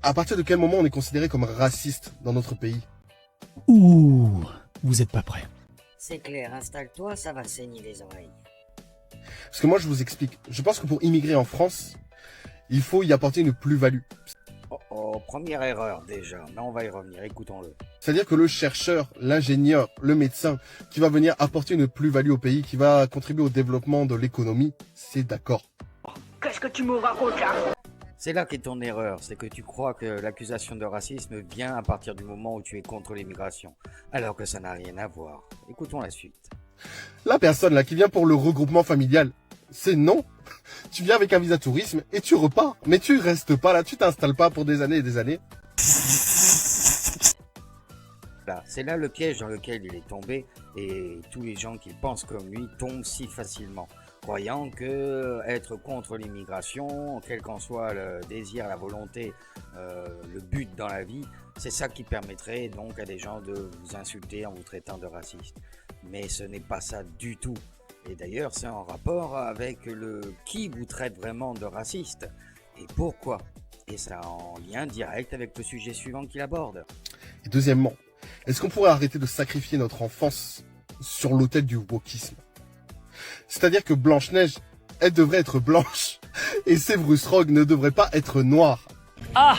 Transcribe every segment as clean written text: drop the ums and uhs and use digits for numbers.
À partir de quel moment on est considéré comme raciste dans notre pays? Ouh, vous êtes pas prêt. C'est clair, installe-toi, ça va saigner les oreilles. Parce que moi, je vous explique. Je pense que pour immigrer en France, il faut y apporter une plus-value. Oh oh, première erreur déjà, mais on va y revenir, écoutons-le. C'est-à-dire que le chercheur, l'ingénieur, le médecin, qui va venir apporter une plus-value au pays, qui va contribuer au développement de l'économie, c'est d'accord. Qu'est-ce que tu me racontes là? C'est là qu'est ton erreur, c'est que tu crois que l'accusation de racisme vient à partir du moment où tu es contre l'immigration, alors que ça n'a rien à voir. Écoutons la suite. La personne là qui vient pour le regroupement familial, c'est non. Tu viens avec un visa tourisme et tu repars. Mais tu restes pas là, tu t'installes pas pour des années et des années. Là, c'est là le piège dans lequel il est tombé et tous les gens qui pensent comme lui tombent si facilement, croyant que être contre l'immigration, quel qu'en soit le désir, la volonté, le but dans la vie, c'est ça qui permettrait donc à des gens de vous insulter en vous traitant de raciste. Mais ce n'est pas ça du tout. Et d'ailleurs, c'est en rapport avec le qui vous traite vraiment de raciste et pourquoi. Et ça en lien direct avec le sujet suivant qu'il aborde. Et deuxièmement, est-ce qu'on pourrait arrêter de sacrifier notre enfance sur l'autel du wokisme? C'est-à-dire que Blanche-Neige, elle devrait être blanche et Severus Rogue ne devrait pas être noir. Ah!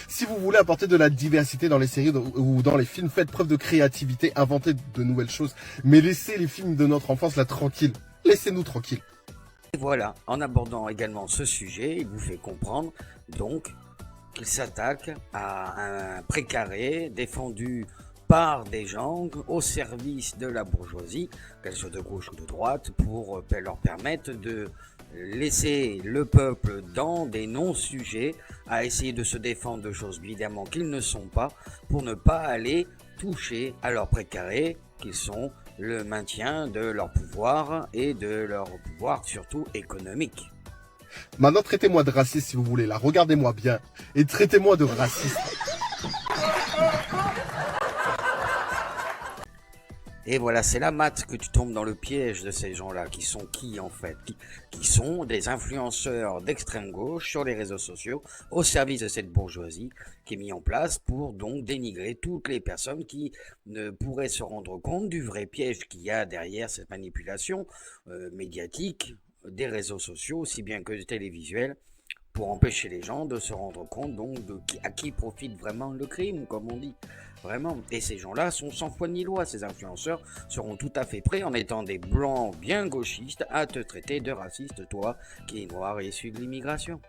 Si vous voulez apporter de la diversité dans les séries ou dans les films, faites preuve de créativité, inventez de nouvelles choses, mais laissez les films de notre enfance là tranquilles. Laissez-nous tranquilles. Et voilà, en abordant également ce sujet, il vous fait comprendre donc qu'il s'attaque à un précaré défendu par des gens au service de la bourgeoisie, qu'elle soit de gauche ou de droite, pour leur permettre de laisser le peuple dans des non-sujets à essayer de se défendre de choses évidemment qu'ils ne sont pas, pour ne pas aller toucher à leurs précarés qui sont le maintien de leur pouvoir et de leur pouvoir surtout économique. Maintenant, traitez-moi de raciste si vous voulez, là, regardez-moi bien, et traitez-moi de raciste. Et voilà, c'est là, Matt, que tu tombes dans le piège de ces gens-là, qui sont qui en fait qui sont des influenceurs d'extrême gauche sur les réseaux sociaux, au service de cette bourgeoisie, qui est mise en place pour donc dénigrer toutes les personnes qui ne pourraient se rendre compte du vrai piège qu'il y a derrière cette manipulation médiatique des réseaux sociaux, aussi bien que télévisuels, pour empêcher les gens de se rendre compte donc de à qui profite vraiment le crime, comme on dit. Vraiment. Et ces gens-là sont sans foi ni loi. Ces influenceurs seront tout à fait prêts, en étant des blancs bien gauchistes, à te traiter de raciste, toi, qui est noir et issu de l'immigration.